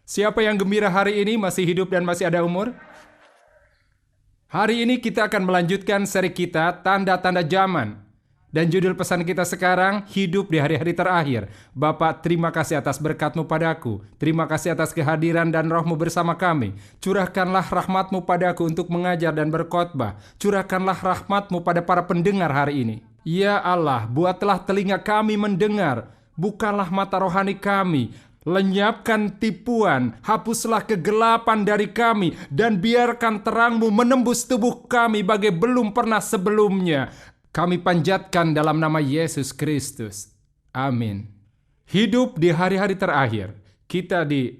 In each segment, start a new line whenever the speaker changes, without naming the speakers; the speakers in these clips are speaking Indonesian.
Siapa yang gembira hari ini masih hidup dan masih ada umur? Hari ini kita akan melanjutkan seri kita Tanda-Tanda Zaman. Dan judul pesan kita sekarang, hidup di hari-hari terakhir. Bapak, terima kasih atas berkat-Mu padaku. Terima kasih atas kehadiran dan roh-Mu bersama kami. Curahkanlah rahmat-Mu padaku untuk mengajar dan berkhotbah. Curahkanlah rahmat-Mu pada para pendengar hari ini. Ya Allah, buatlah telinga kami mendengar. Bukalah mata rohani kami. Lenyapkan tipuan, hapuslah kegelapan dari kami, dan biarkan terang-Mu menembus tubuh kami bagai belum pernah sebelumnya. Kami panjatkan dalam nama Yesus Kristus. Amin. Hidup di hari-hari terakhir. Kita di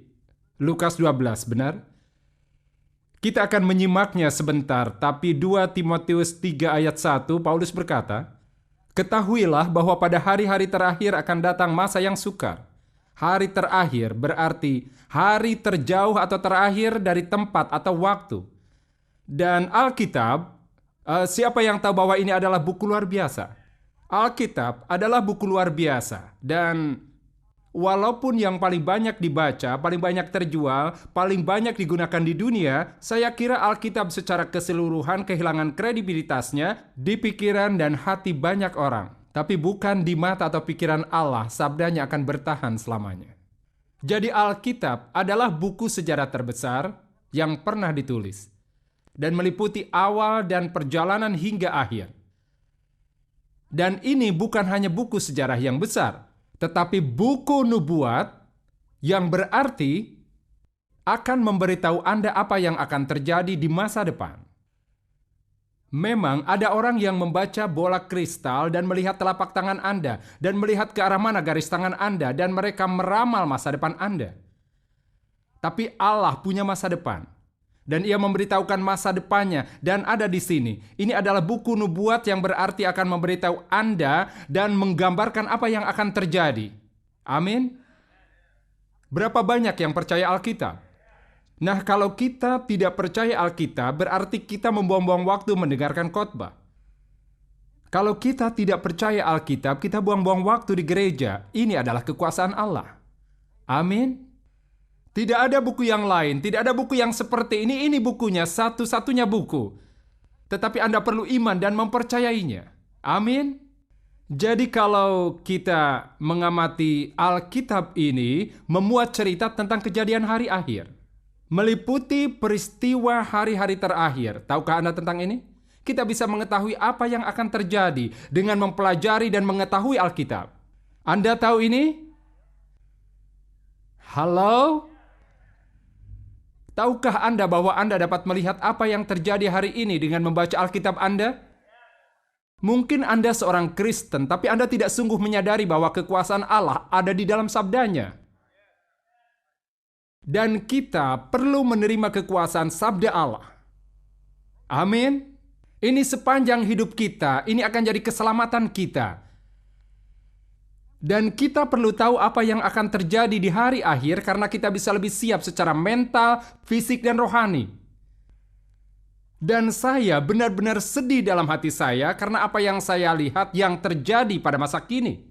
Lukas 12, benar? Kita akan menyimaknya sebentar, tapi 2 Timotius 3 ayat 1, Paulus berkata, "Ketahuilah bahwa pada hari-hari terakhir akan datang masa yang sukar." Hari terakhir berarti hari terjauh atau terakhir dari tempat atau waktu. Dan Alkitab, siapa yang tahu bahwa ini adalah buku luar biasa? Alkitab adalah buku luar biasa. Dan walaupun yang paling banyak dibaca, paling banyak terjual, paling banyak digunakan di dunia, saya kira Alkitab secara keseluruhan kehilangan kredibilitasnya di pikiran dan hati banyak orang. Tapi bukan di mata atau pikiran Allah, sabdanya akan bertahan selamanya. Jadi Alkitab adalah buku sejarah terbesar yang pernah ditulis dan meliputi awal dan perjalanan hingga akhir. Dan ini bukan hanya buku sejarah yang besar, tetapi buku nubuat yang berarti akan memberitahu Anda apa yang akan terjadi di masa depan. Memang ada orang yang membaca bola kristal dan melihat telapak tangan Anda dan melihat ke arah mana garis tangan Anda dan mereka meramal masa depan Anda. Tapi Allah punya masa depan dan Ia memberitahukan masa depannya dan ada di sini. Ini adalah buku nubuat yang berarti akan memberitahu Anda dan menggambarkan apa yang akan terjadi. Amin. Berapa banyak yang percaya Alkitab? Nah, kalau kita tidak percaya Alkitab, berarti kita membuang-buang waktu mendengarkan khotbah. Kalau kita tidak percaya Alkitab, kita buang-buang waktu di gereja. Ini adalah kekuasaan Allah. Amin. Tidak ada buku yang lain, tidak ada buku yang seperti ini. Ini bukunya, satu-satunya buku. Tetapi Anda perlu iman dan mempercayainya. Amin. Jadi kalau kita mengamati Alkitab ini, memuat cerita tentang kejadian hari akhir. Meliputi peristiwa hari-hari terakhir. Tahukah Anda tentang ini? Kita bisa mengetahui apa yang akan terjadi dengan mempelajari dan mengetahui Alkitab. Anda tahu ini? Halo? Tahukah Anda bahwa Anda dapat melihat apa yang terjadi hari ini dengan membaca Alkitab Anda? Mungkin Anda seorang Kristen, tapi Anda tidak sungguh menyadari bahwa kekuasaan Allah ada di dalam sabdanya. Dan kita perlu menerima kekuasaan sabda Allah. Amin. Ini sepanjang hidup kita, ini akan jadi keselamatan kita. Dan kita perlu tahu apa yang akan terjadi di hari akhir karena kita bisa lebih siap secara mental, fisik, dan rohani. Dan saya benar-benar sedih dalam hati saya karena apa yang saya lihat yang terjadi pada masa kini.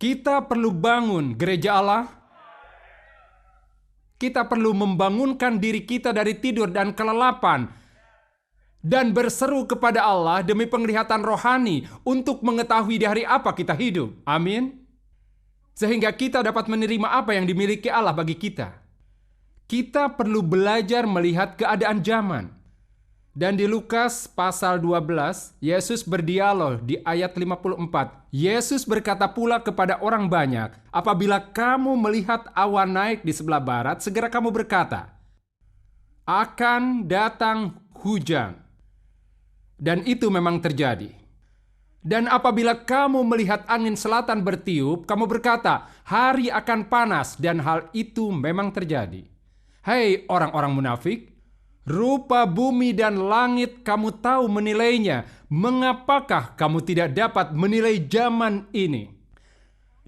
Kita perlu bangun gereja Allah. Kita perlu membangunkan diri kita dari tidur dan kelelapan dan berseru kepada Allah demi penglihatan rohani untuk mengetahui di hari apa kita hidup. Amin. Sehingga kita dapat menerima apa yang dimiliki Allah bagi kita. Kita perlu belajar melihat keadaan zaman. Dan di Lukas pasal 12, Yesus berdialog di ayat 54. Yesus berkata pula kepada orang banyak, "Apabila kamu melihat awan naik di sebelah barat, segera kamu berkata, akan datang hujan." Dan itu memang terjadi. Dan apabila kamu melihat angin selatan bertiup, kamu berkata, hari akan panas, dan hal itu memang terjadi. Hei orang-orang munafik, rupa bumi dan langit kamu tahu menilainya. Mengapakah kamu tidak dapat menilai zaman ini?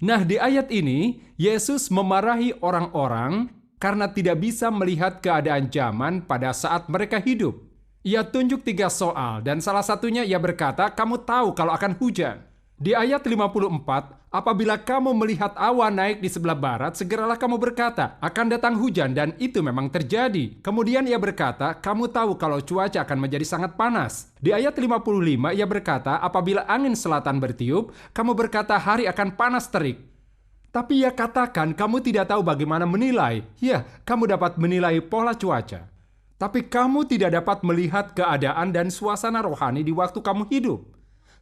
Nah, di ayat ini, Yesus memarahi orang-orang karena tidak bisa melihat keadaan zaman pada saat mereka hidup. Ia tunjuk 3 soal, dan salah satunya ia berkata, kamu tahu kalau akan hujan. Di ayat 54, apabila kamu melihat awan naik di sebelah barat, segeralah kamu berkata, akan datang hujan, dan itu memang terjadi. Kemudian ia berkata, kamu tahu kalau cuaca akan menjadi sangat panas. Di ayat 55, ia berkata, apabila angin selatan bertiup, kamu berkata hari akan panas terik. Tapi ia katakan, kamu tidak tahu bagaimana menilai. Ya, kamu dapat menilai pola cuaca. Tapi kamu tidak dapat melihat keadaan dan suasana rohani di waktu kamu hidup.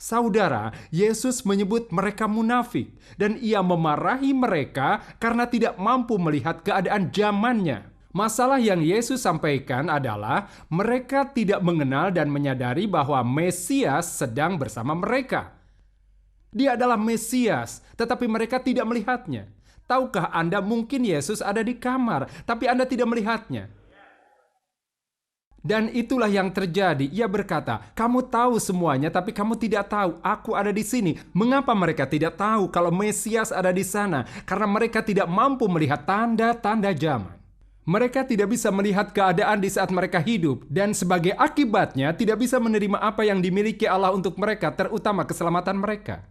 Saudara, Yesus menyebut mereka munafik dan ia memarahi mereka karena tidak mampu melihat keadaan zamannya. Masalah yang Yesus sampaikan adalah mereka tidak mengenal dan menyadari bahwa Mesias sedang bersama mereka. Dia adalah Mesias, tetapi mereka tidak melihatnya. Tahukah Anda mungkin Yesus ada di kamar, tapi Anda tidak melihatnya? Dan itulah yang terjadi. Ia berkata, kamu tahu semuanya tapi kamu tidak tahu aku ada di sini. Mengapa mereka tidak tahu kalau Mesias ada di sana? Karena mereka tidak mampu melihat tanda-tanda zaman. Mereka tidak bisa melihat keadaan di saat mereka hidup. Dan sebagai akibatnya tidak bisa menerima apa yang dimiliki Allah untuk mereka, terutama keselamatan mereka.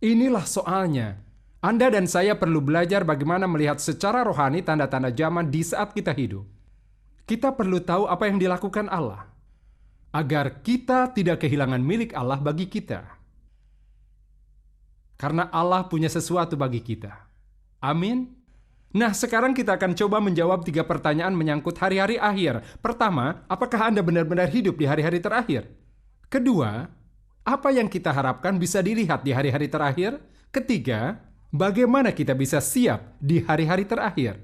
Inilah soalnya. Anda dan saya perlu belajar bagaimana melihat secara rohani tanda-tanda zaman di saat kita hidup. Kita perlu tahu apa yang dilakukan Allah, agar kita tidak kehilangan milik Allah bagi kita. Karena Allah punya sesuatu bagi kita. Amin. Nah, sekarang kita akan coba menjawab 3 pertanyaan menyangkut hari-hari akhir. Pertama, apakah Anda benar-benar hidup di hari-hari terakhir? Kedua, apa yang kita harapkan bisa dilihat di hari-hari terakhir? Ketiga, bagaimana kita bisa siap di hari-hari terakhir?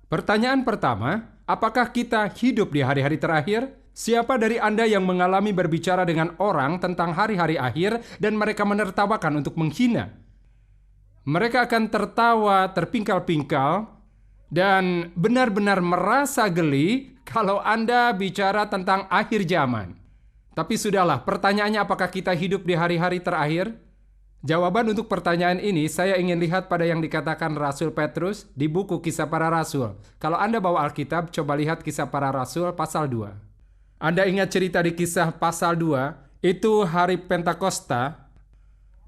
Pertanyaan pertama, apakah kita hidup di hari-hari terakhir? Siapa dari Anda yang mengalami berbicara dengan orang tentang hari-hari akhir dan mereka menertawakan untuk menghina? Mereka akan tertawa, terpingkal-pingkal, dan benar-benar merasa geli kalau Anda bicara tentang akhir zaman. Tapi sudahlah, pertanyaannya apakah kita hidup di hari-hari terakhir? Jawaban untuk pertanyaan ini saya ingin lihat pada yang dikatakan Rasul Petrus di buku Kisah Para Rasul. Kalau Anda bawa Alkitab, coba lihat Kisah Para Rasul pasal 2. Anda ingat cerita di Kisah pasal 2? Itu hari Pentakosta.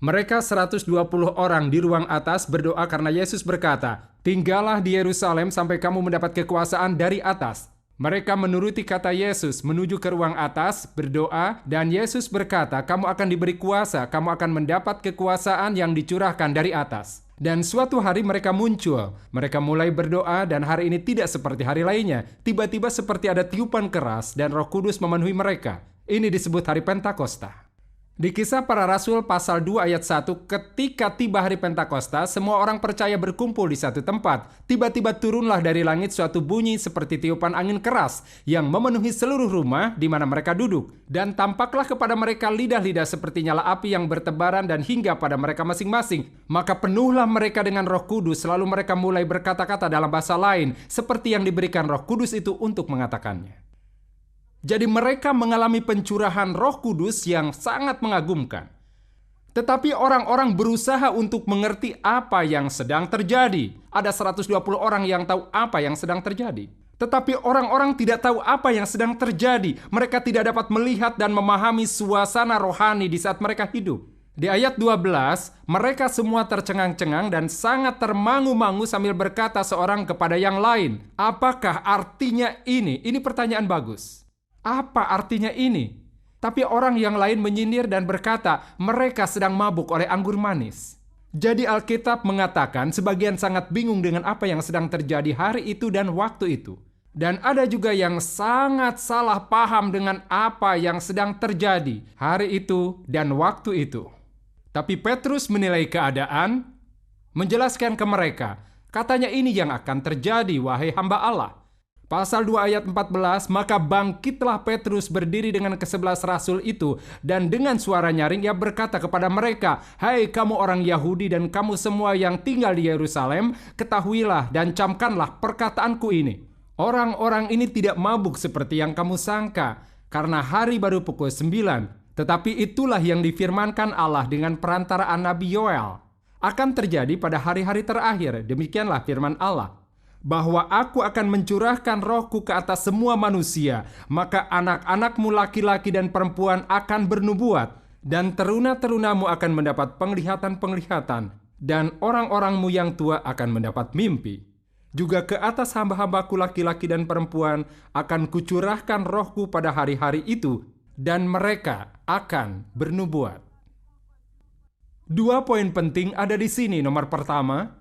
Mereka 120 orang di ruang atas berdoa karena Yesus berkata, tinggallah di Yerusalem sampai kamu mendapat kekuasaan dari atas. Mereka menuruti kata Yesus, menuju ke ruang atas, berdoa, dan Yesus berkata, kamu akan diberi kuasa, kamu akan mendapat kekuasaan yang dicurahkan dari atas. Dan suatu hari mereka muncul, mereka mulai berdoa, dan hari ini tidak seperti hari lainnya. Tiba-tiba seperti ada tiupan keras, dan Roh Kudus memenuhi mereka. Ini disebut hari Pentakosta. Di Kisah Para Rasul pasal 2 ayat 1, ketika tiba hari Pentakosta, semua orang percaya berkumpul di satu tempat. Tiba-tiba turunlah dari langit suatu bunyi seperti tiupan angin keras yang memenuhi seluruh rumah di mana mereka duduk. Dan tampaklah kepada mereka lidah-lidah seperti nyala api yang bertebaran dan hingga pada mereka masing-masing. Maka penuhlah mereka dengan Roh Kudus, lalu mereka mulai berkata-kata dalam bahasa lain, seperti yang diberikan Roh Kudus itu untuk mengatakannya. Jadi mereka mengalami pencurahan Roh Kudus yang sangat mengagumkan. Tetapi orang-orang berusaha untuk mengerti apa yang sedang terjadi. Ada 120 orang yang tahu apa yang sedang terjadi. Tetapi orang-orang tidak tahu apa yang sedang terjadi. Mereka tidak dapat melihat dan memahami suasana rohani di saat mereka hidup. Di ayat 12, mereka semua tercengang-cengang dan sangat termangu-mangu sambil berkata seorang kepada yang lain, apakah artinya ini? Ini pertanyaan bagus. Apa artinya ini? Tapi orang yang lain menyindir dan berkata, mereka sedang mabuk oleh anggur manis. Jadi Alkitab mengatakan sebagian sangat bingung dengan apa yang sedang terjadi hari itu dan waktu itu. Dan ada juga yang sangat salah paham dengan apa yang sedang terjadi hari itu dan waktu itu. Tapi Petrus menilai keadaan, menjelaskan ke mereka, katanya ini yang akan terjadi, wahai hamba Allah. Pasal 2 ayat 14, maka bangkitlah Petrus berdiri dengan ke-11 rasul itu, dan dengan suara nyaring ia berkata kepada mereka, hai kamu orang Yahudi dan kamu semua yang tinggal di Yerusalem, ketahuilah dan camkanlah perkataanku ini. Orang-orang ini tidak mabuk seperti yang kamu sangka, karena hari baru pukul 9. Tetapi itulah yang difirmankan Allah dengan perantaraan Nabi Yoel. Akan terjadi pada hari-hari terakhir, demikianlah firman Allah. Bahwa aku akan mencurahkan rohku ke atas semua manusia, maka anak-anakmu laki-laki dan perempuan akan bernubuat. Dan teruna-terunamu akan mendapat penglihatan-penglihatan, dan orang-orangmu yang tua akan mendapat mimpi. Juga ke atas hamba-hambaku laki-laki dan perempuan akan kucurahkan rohku pada hari-hari itu, dan mereka akan bernubuat. 2 poin penting ada di sini. Nomor pertama,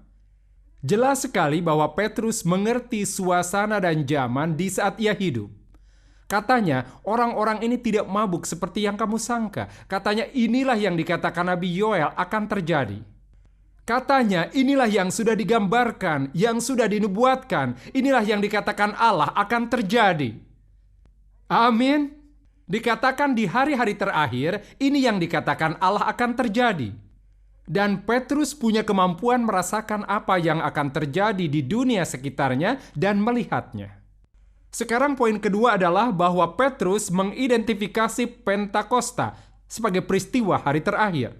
jelas sekali bahwa Petrus mengerti suasana dan zaman di saat ia hidup. Katanya, orang-orang ini tidak mabuk seperti yang kamu sangka. Katanya, inilah yang dikatakan Nabi Yoel akan terjadi. Katanya, inilah yang sudah digambarkan, yang sudah dinubuatkan. Inilah yang dikatakan Allah akan terjadi. Amin. Dikatakan di hari-hari terakhir, ini yang dikatakan Allah akan terjadi. Dan Petrus punya kemampuan merasakan apa yang akan terjadi di dunia sekitarnya dan melihatnya. Sekarang poin kedua adalah bahwa Petrus mengidentifikasi Pentakosta sebagai peristiwa hari terakhir.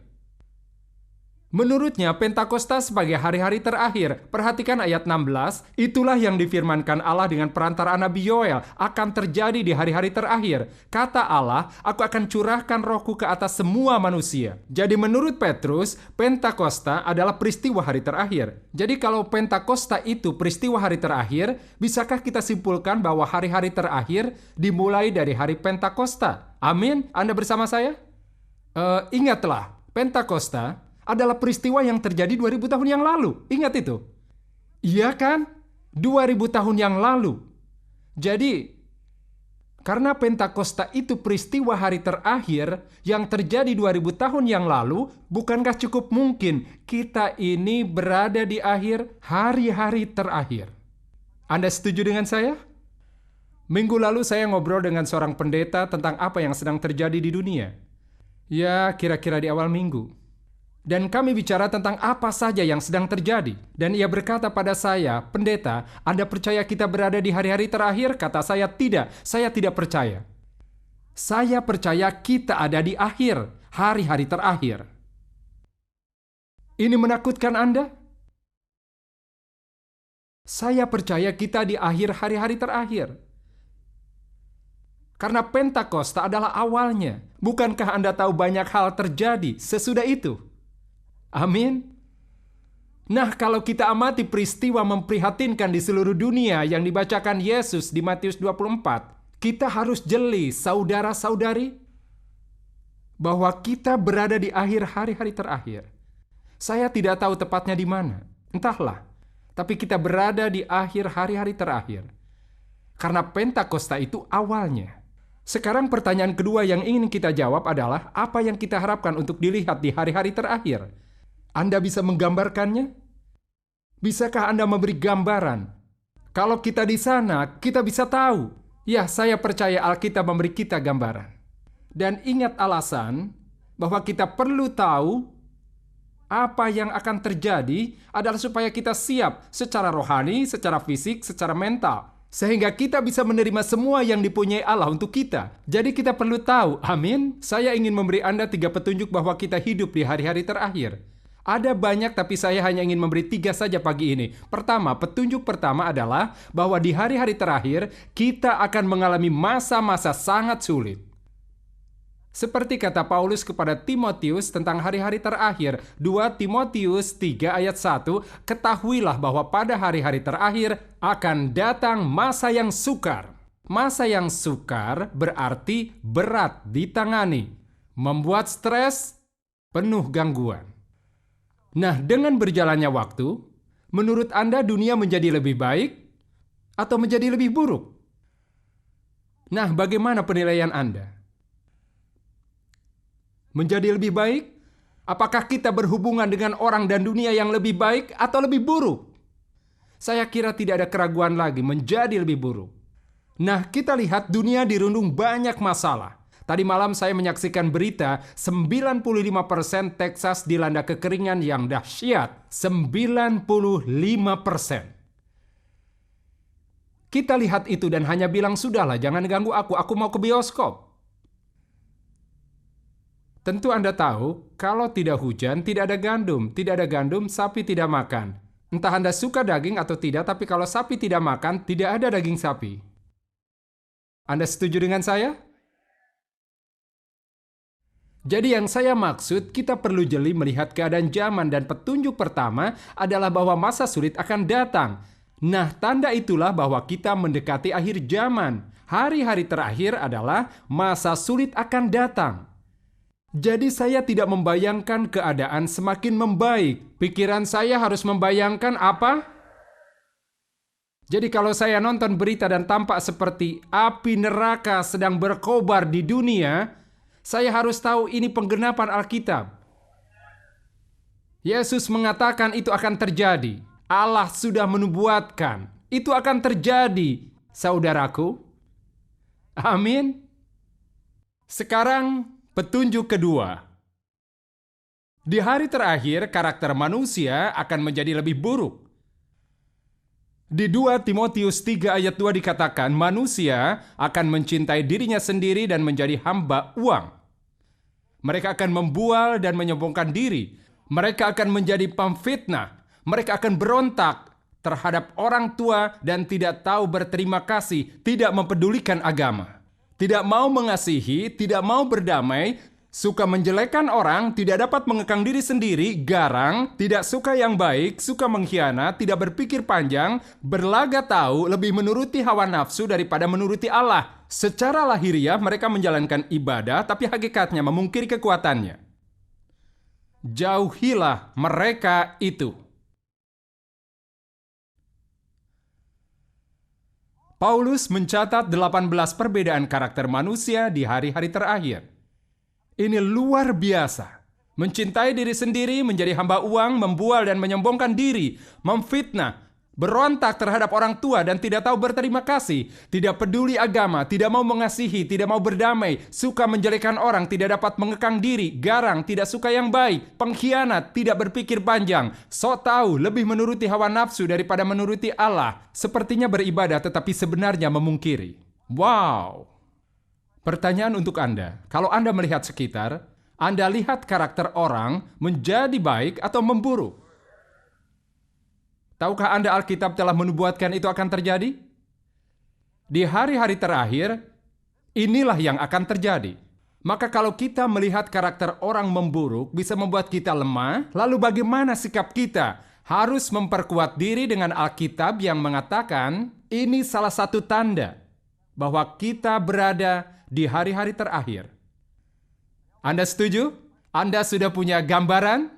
Menurutnya, Pentakosta sebagai hari-hari terakhir. Perhatikan ayat 16, itulah yang difirmankan Allah dengan perantara Nabi Yoel akan terjadi di hari-hari terakhir. Kata Allah, aku akan curahkan rohku ke atas semua manusia. Jadi menurut Petrus, Pentakosta adalah peristiwa hari terakhir. Jadi kalau Pentakosta itu peristiwa hari terakhir, bisakah kita simpulkan bahwa hari-hari terakhir dimulai dari hari Pentakosta? Amin? Anda bersama saya? Ingatlah, Pentakosta adalah peristiwa yang terjadi 2000 tahun yang lalu. Ingat itu? Iya kan? 2000 tahun yang lalu. Jadi, karena Pentakosta itu peristiwa hari terakhir yang terjadi 2000 tahun yang lalu, bukankah cukup mungkin kita ini berada di akhir hari-hari terakhir? Anda setuju dengan saya? Minggu lalu saya ngobrol dengan seorang pendeta tentang apa yang sedang terjadi di dunia. Ya, kira-kira di awal minggu. Dan kami bicara tentang apa saja yang sedang terjadi. Dan ia berkata pada saya, pendeta, Anda percaya kita berada di hari-hari terakhir? Kata saya tidak percaya. Saya percaya kita ada di akhir, hari-hari terakhir. Ini menakutkan Anda? Saya percaya kita di akhir hari-hari terakhir. Karena Pentakosta adalah awalnya. Bukankah Anda tahu banyak hal terjadi sesudah itu? Amin. Nah, kalau kita amati peristiwa memprihatinkan di seluruh dunia yang dibacakan Yesus di Matius 24, kita harus jeli, saudara-saudari, bahwa kita berada di akhir hari-hari terakhir. Saya tidak tahu tepatnya di mana, entahlah. Tapi kita berada di akhir hari-hari terakhir. Karena Pentakosta itu awalnya. Sekarang pertanyaan kedua yang ingin kita jawab adalah, apa yang kita harapkan untuk dilihat di hari-hari terakhir? Anda bisa menggambarkannya? Bisakah Anda memberi gambaran? Kalau kita di sana, kita bisa tahu. Ya, saya percaya Alkitab memberi kita gambaran. Dan ingat alasan bahwa kita perlu tahu apa yang akan terjadi adalah supaya kita siap secara rohani, secara fisik, secara mental. Sehingga kita bisa menerima semua yang dipunyai Allah untuk kita. Jadi kita perlu tahu, amin. Saya ingin memberi Anda 3 petunjuk bahwa kita hidup di hari-hari terakhir. Ada banyak, tapi saya hanya ingin memberi 3 saja pagi ini. Pertama, petunjuk pertama adalah bahwa di hari-hari terakhir, kita akan mengalami masa-masa sangat sulit. Seperti kata Paulus kepada Timotius tentang hari-hari terakhir, 2 Timotius 3 ayat 1, ketahuilah bahwa pada hari-hari terakhir akan datang masa yang sukar. Masa yang sukar berarti berat ditangani, membuat stres, penuh gangguan. Nah, dengan berjalannya waktu, menurut Anda dunia menjadi lebih baik atau menjadi lebih buruk? Nah, bagaimana penilaian Anda? Menjadi lebih baik? Apakah kita berhubungan dengan orang dan dunia yang lebih baik atau lebih buruk? Saya kira tidak ada keraguan lagi, menjadi lebih buruk. Nah, kita lihat dunia dirundung banyak masalah. Tadi malam saya menyaksikan berita 95% Texas dilanda kekeringan yang dahsyat. 95%. Kita lihat itu dan hanya bilang, sudahlah jangan ganggu aku mau ke bioskop. Tentu Anda tahu, kalau tidak hujan tidak ada gandum sapi tidak makan. Entah Anda suka daging atau tidak, tapi kalau sapi tidak makan, tidak ada daging sapi. Anda setuju dengan saya? Jadi yang saya maksud, kita perlu jeli melihat keadaan zaman, dan petunjuk pertama adalah bahwa masa sulit akan datang. Nah, tanda itulah bahwa kita mendekati akhir zaman. Hari-hari terakhir adalah masa sulit akan datang. Jadi saya tidak membayangkan keadaan semakin membaik. Pikiran saya harus membayangkan apa? Jadi kalau saya nonton berita dan tampak seperti api neraka sedang berkobar di dunia, saya harus tahu ini penggenapan Alkitab. Yesus mengatakan itu akan terjadi. Allah sudah menubuatkan. Itu akan terjadi, saudaraku. Amin. Sekarang petunjuk kedua. Di hari terakhir, karakter manusia akan menjadi lebih buruk. Di 2 Timotius 3 ayat 2 dikatakan, manusia akan mencintai dirinya sendiri dan menjadi hamba uang. Mereka akan membual dan menyombongkan diri. Mereka akan menjadi pemfitnah. Mereka akan berontak terhadap orang tua dan tidak tahu berterima kasih, tidak mempedulikan agama. Tidak mau mengasihi, tidak mau berdamai, suka menjelekkan orang, tidak dapat mengekang diri sendiri, garang, tidak suka yang baik, suka mengkhianat, tidak berpikir panjang, berlaga tahu, lebih menuruti hawa nafsu daripada menuruti Allah. Secara lahiriah mereka menjalankan ibadah, tapi hakikatnya memungkiri kekuatannya. Jauhilah mereka itu. Paulus mencatat 18 perbedaan karakter manusia di hari-hari terakhir. Ini luar biasa. Mencintai diri sendiri, menjadi hamba uang, membual dan menyombongkan diri, memfitnah, berontak terhadap orang tua dan tidak tahu berterima kasih, tidak peduli agama, tidak mau mengasihi, tidak mau berdamai, suka menjelekkan orang, tidak dapat mengekang diri, garang, tidak suka yang baik, pengkhianat, tidak berpikir panjang, sok tahu, lebih menuruti hawa nafsu daripada menuruti Allah, sepertinya beribadah tetapi sebenarnya memungkiri. Wow! Pertanyaan untuk Anda, kalau Anda melihat sekitar, Anda lihat karakter orang menjadi baik atau memburuk? Tahukah Anda Alkitab telah menubuatkan itu akan terjadi? Di hari-hari terakhir, inilah yang akan terjadi. Maka kalau kita melihat karakter orang memburuk bisa membuat kita lemah, lalu bagaimana sikap kita? Harus memperkuat diri dengan Alkitab yang mengatakan ini salah satu tanda bahwa kita berada di hari-hari terakhir. Anda setuju? Anda sudah punya gambaran?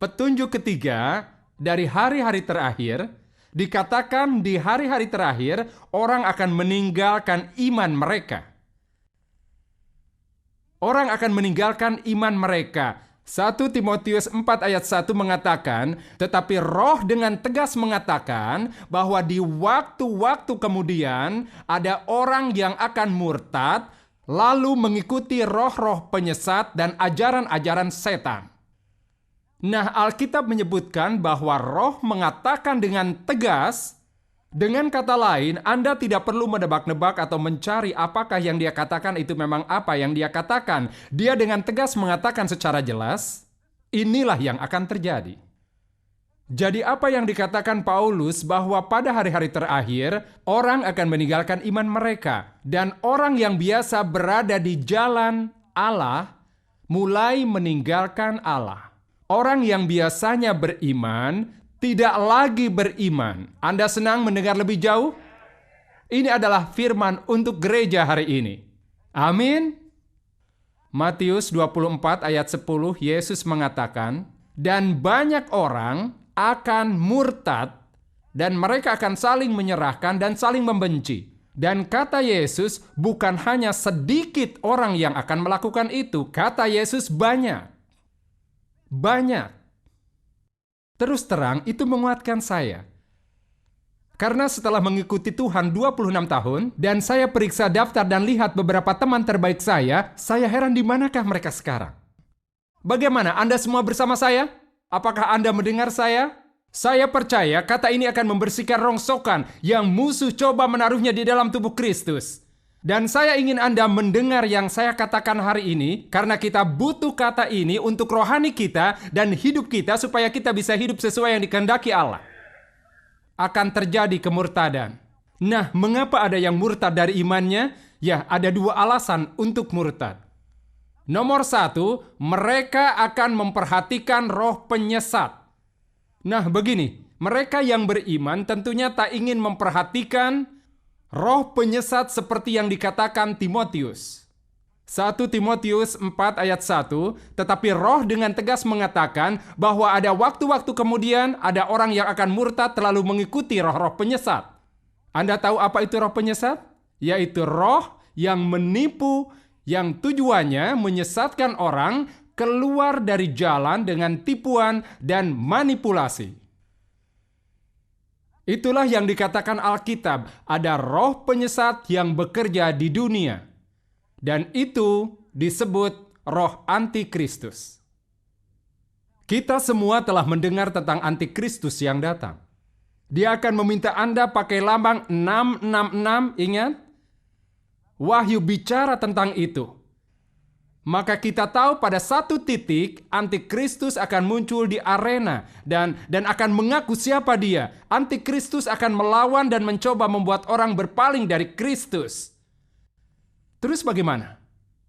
Petunjuk ketiga, dari hari-hari terakhir, dikatakan di hari-hari terakhir, orang akan meninggalkan iman mereka. Orang akan meninggalkan iman mereka. 1 Timotius 4 ayat 1 mengatakan, tetapi roh dengan tegas mengatakan bahwa di waktu-waktu kemudian ada orang yang akan murtad, lalu mengikuti roh-roh penyesat dan ajaran-ajaran setan. Nah, Alkitab menyebutkan bahwa roh mengatakan dengan tegas, dengan kata lain, Anda tidak perlu menebak-nebak atau mencari apakah yang dia katakan itu memang apa yang dia katakan. Dia dengan tegas mengatakan secara jelas, inilah yang akan terjadi. Jadi apa yang dikatakan Paulus bahwa pada hari-hari terakhir, orang akan meninggalkan iman mereka. Dan orang yang biasa berada di jalan Allah, mulai meninggalkan Allah. Orang yang biasanya beriman, tidak lagi beriman. Anda senang mendengar lebih jauh? Ini adalah firman untuk gereja hari ini. Amin. Matius 24 ayat 10, Yesus mengatakan, dan banyak orang akan murtad, dan mereka akan saling menyerahkan dan saling membenci. Dan kata Yesus, bukan hanya sedikit orang yang akan melakukan itu. Kata Yesus, banyak. Banyak. Terus terang, itu menguatkan saya. Karena setelah mengikuti Tuhan 26 tahun, dan saya periksa daftar dan lihat beberapa teman terbaik saya heran di manakah mereka sekarang. Bagaimana, Anda semua bersama saya? Apakah Anda mendengar saya? Saya percaya kata ini akan membersihkan rongsokan yang musuh coba menaruhnya di dalam tubuh Kristus. Dan saya ingin Anda mendengar yang saya katakan hari ini, karena kita butuh kata ini untuk rohani kita dan hidup kita supaya kita bisa hidup sesuai yang dikehendaki Allah. Akan terjadi kemurtadan. Nah, mengapa ada yang murtad dari imannya? Ya, ada dua alasan untuk murtad. Nomor satu, mereka akan memperhatikan roh penyesat. Nah, begini, mereka yang beriman tentunya tak ingin memperhatikan roh penyesat seperti yang dikatakan Timotius. 1 Timotius 4 ayat 1, tetapi roh dengan tegas mengatakan bahwa ada waktu-waktu kemudian ada orang yang akan murtad terlalu mengikuti roh-roh penyesat. Anda tahu apa itu roh penyesat? Yaitu roh yang menipu, yang tujuannya menyesatkan orang keluar dari jalan dengan tipuan dan manipulasi. Itulah yang dikatakan Alkitab, ada roh penyesat yang bekerja di dunia. Dan itu disebut roh antikristus. Kita semua telah mendengar tentang antikristus yang datang. Dia akan meminta Anda pakai lambang 666, ingat? Wahyu bicara tentang itu. Maka kita tahu pada satu titik antikristus akan muncul di arena dan akan mengaku siapa dia. Antikristus akan melawan dan mencoba membuat orang berpaling dari Kristus. Terus bagaimana?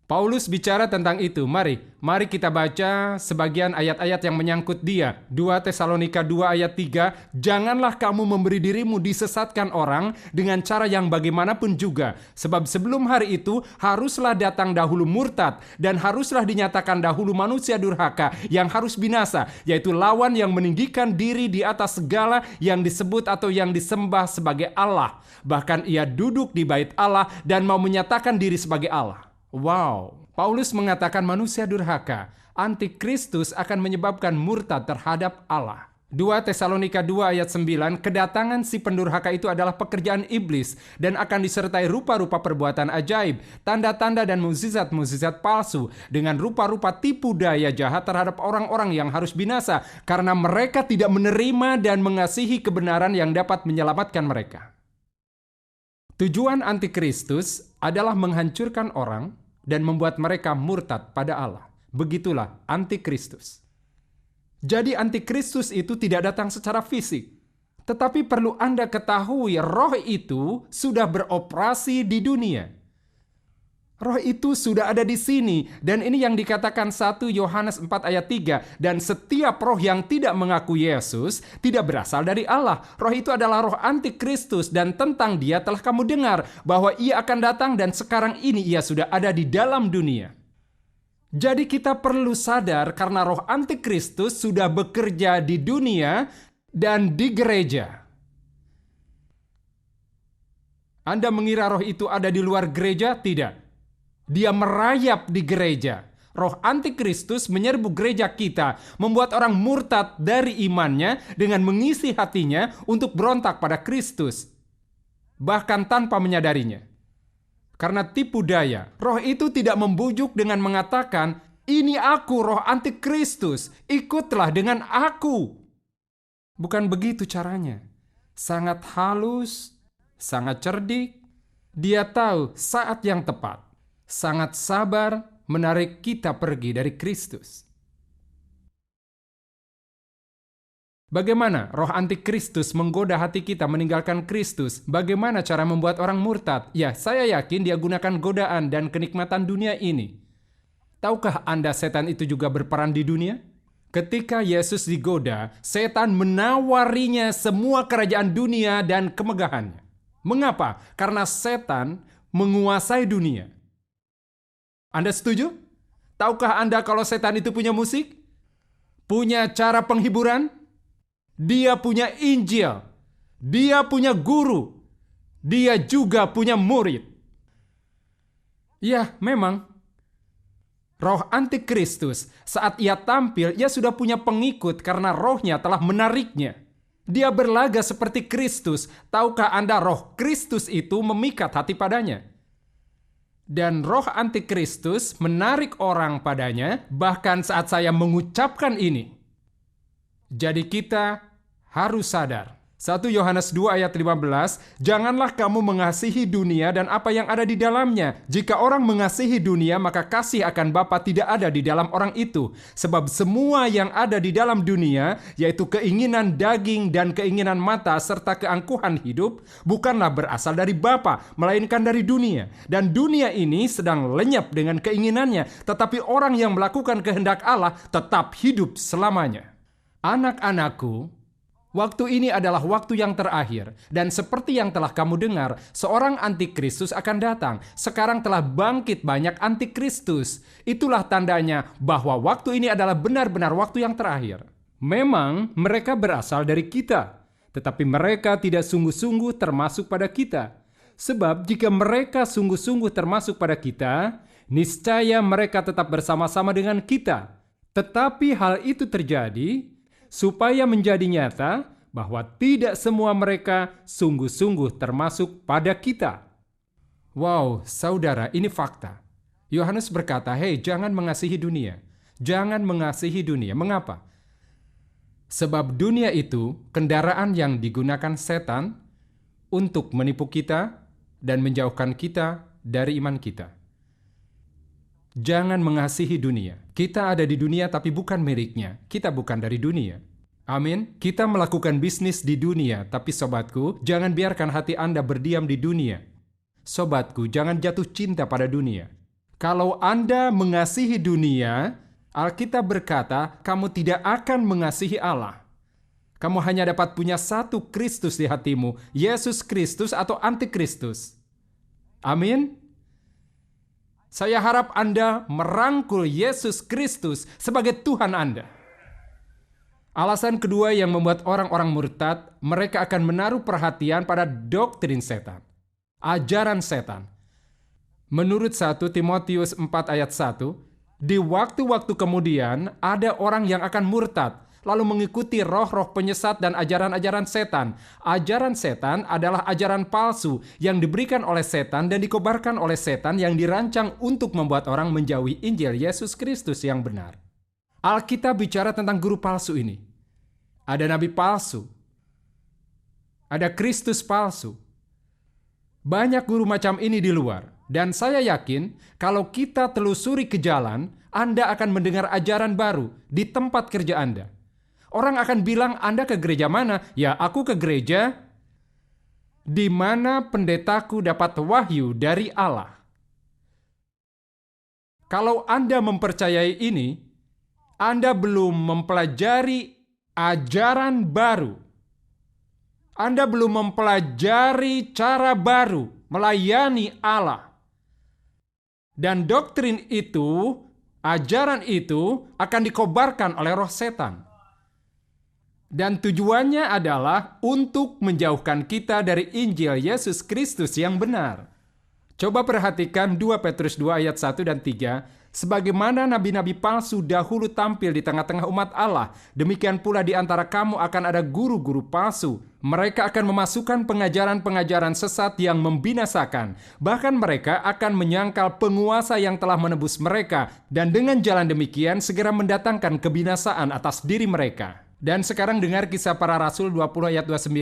Paulus bicara tentang itu. Mari kita baca sebagian ayat-ayat yang menyangkut dia. 2 Tesalonika 2 ayat 3, janganlah kamu memberi dirimu disesatkan orang dengan cara yang bagaimanapun juga. Sebab sebelum hari itu haruslah datang dahulu murtad dan haruslah dinyatakan dahulu manusia durhaka yang harus binasa, yaitu lawan yang meninggikan diri di atas segala yang disebut atau yang disembah sebagai Allah. Bahkan ia duduk di bait Allah dan mau menyatakan diri sebagai Allah. Wow, Paulus mengatakan manusia durhaka, antikristus akan menyebabkan murtad terhadap Allah. 2 Tesalonika 2 ayat 9, kedatangan si pendurhaka itu adalah pekerjaan iblis dan akan disertai rupa-rupa perbuatan ajaib, tanda-tanda dan mukjizat-mukjizat palsu dengan rupa-rupa tipu daya jahat terhadap orang-orang yang harus binasa karena mereka tidak menerima dan mengasihi kebenaran yang dapat menyelamatkan mereka. Tujuan antikristus adalah menghancurkan orang dan membuat mereka murtad pada Allah. Begitulah antikristus. Jadi antikristus itu tidak datang secara fisik. Tetapi perlu Anda ketahui roh itu sudah beroperasi di dunia. Roh itu sudah ada di sini. Dan ini yang dikatakan 1 Yohanes 4 ayat 3. Dan setiap roh yang tidak mengaku Yesus tidak berasal dari Allah. Roh itu adalah roh antikristus. Dan tentang dia telah kamu dengar bahwa ia akan datang dan sekarang ini ia sudah ada di dalam dunia. Jadi kita perlu sadar karena roh antikristus sudah bekerja di dunia dan di gereja. Anda mengira roh itu ada di luar gereja? Tidak. Dia merayap di gereja. Roh antikristus menyerbu gereja kita, membuat orang murtad dari imannya dengan mengisi hatinya untuk berontak pada Kristus, bahkan tanpa menyadarinya. Karena tipu daya, roh itu tidak membujuk dengan mengatakan, "Ini aku, roh antikristus, ikutlah dengan aku." Bukan begitu caranya. Sangat halus, sangat cerdik. Dia tahu saat yang tepat. Sangat sabar menarik kita pergi dari Kristus. Bagaimana roh antikristus menggoda hati kita meninggalkan Kristus? Bagaimana cara membuat orang murtad? Ya, saya yakin dia gunakan godaan dan kenikmatan dunia ini. Tahukah Anda setan itu juga berperan di dunia? Ketika Yesus digoda, setan menawarinya semua kerajaan dunia dan kemegahannya. Mengapa? Karena setan menguasai dunia. Anda setuju? Tahukah Anda kalau setan itu punya musik? Punya cara penghiburan? Dia punya Injil. Dia punya guru. Dia juga punya murid. Ya, memang. Roh antikristus, saat ia tampil, ia sudah punya pengikut karena rohnya telah menariknya. Dia berlaga seperti Kristus. Tahukah Anda roh Kristus itu memikat hati padanya? Dan roh antikristus menarik orang padanya bahkan saat saya mengucapkan ini. Jadi kita harus sadar 1 Yohanes 2 ayat 15, janganlah kamu mengasihi dunia dan apa yang ada di dalamnya. Jika orang mengasihi dunia, maka kasih akan Bapa tidak ada di dalam orang itu. Sebab semua yang ada di dalam dunia, yaitu keinginan daging dan keinginan mata, serta keangkuhan hidup, bukanlah berasal dari Bapa, melainkan dari dunia. Dan dunia ini sedang lenyap dengan keinginannya, tetapi orang yang melakukan kehendak Allah tetap hidup selamanya. Anak-anakku, waktu ini adalah waktu yang terakhir, dan seperti yang telah kamu dengar, seorang antikristus akan datang. Sekarang telah bangkit banyak antikristus. Itulah tandanya bahwa waktu ini adalah benar-benar waktu yang terakhir. Memang mereka berasal dari kita, tetapi mereka tidak sungguh-sungguh termasuk pada kita. Sebab jika mereka sungguh-sungguh termasuk pada kita, niscaya mereka tetap bersama-sama dengan kita. Tetapi hal itu terjadi supaya menjadi nyata bahwa tidak semua mereka sungguh-sungguh termasuk pada kita. Wow, saudara, ini fakta. Yohanes berkata, hei, jangan mengasihi dunia. Jangan mengasihi dunia. Mengapa? Sebab dunia itu kendaraan yang digunakan setan untuk menipu kita dan menjauhkan kita dari iman kita. Jangan mengasihi dunia. Kita ada di dunia tapi bukan miliknya. Kita bukan dari dunia. Amin. Kita melakukan bisnis di dunia, tapi sobatku, jangan biarkan hati Anda berdiam di dunia. Sobatku, jangan jatuh cinta pada dunia. Kalau Anda mengasihi dunia, Alkitab berkata, kamu tidak akan mengasihi Allah. Kamu hanya dapat punya satu Kristus di hatimu, Yesus Kristus atau Antikristus. Amin. Saya harap Anda merangkul Yesus Kristus sebagai Tuhan Anda. Alasan kedua yang membuat orang-orang murtad, mereka akan menaruh perhatian pada doktrin setan, ajaran setan. Menurut 1 Timotius 4 ayat 1, di waktu-waktu kemudian ada orang yang akan murtad, lalu mengikuti roh-roh penyesat dan ajaran-ajaran setan. Ajaran setan adalah ajaran palsu yang diberikan oleh setan dan dikobarkan oleh setan yang dirancang untuk membuat orang menjauhi Injil Yesus Kristus yang benar. Alkitab bicara tentang guru palsu ini. Ada nabi palsu. Ada Kristus palsu. Banyak guru macam ini di luar. Dan saya yakin kalau kita telusuri ke jalan, Anda akan mendengar ajaran baru di tempat kerja Anda. Orang akan bilang, Anda ke gereja mana? Ya, aku ke gereja di mana pendetaku dapat wahyu dari Allah. Kalau Anda mempercayai ini, Anda belum mempelajari ajaran baru. Anda belum mempelajari cara baru melayani Allah. Dan doktrin itu, ajaran itu akan dikobarkan oleh roh setan. Dan tujuannya adalah untuk menjauhkan kita dari Injil Yesus Kristus yang benar. Coba perhatikan 2 Petrus 2 ayat 1 dan 3. Sebagaimana nabi-nabi palsu dahulu tampil di tengah-tengah umat Allah, demikian pula di antara kamu akan ada guru-guru palsu. Mereka akan memasukkan pengajaran-pengajaran sesat yang membinasakan. Bahkan mereka akan menyangkal penguasa yang telah menebus mereka, dan dengan jalan demikian segera mendatangkan kebinasaan atas diri mereka. Dan sekarang dengar Kisah Para Rasul 20 ayat 29.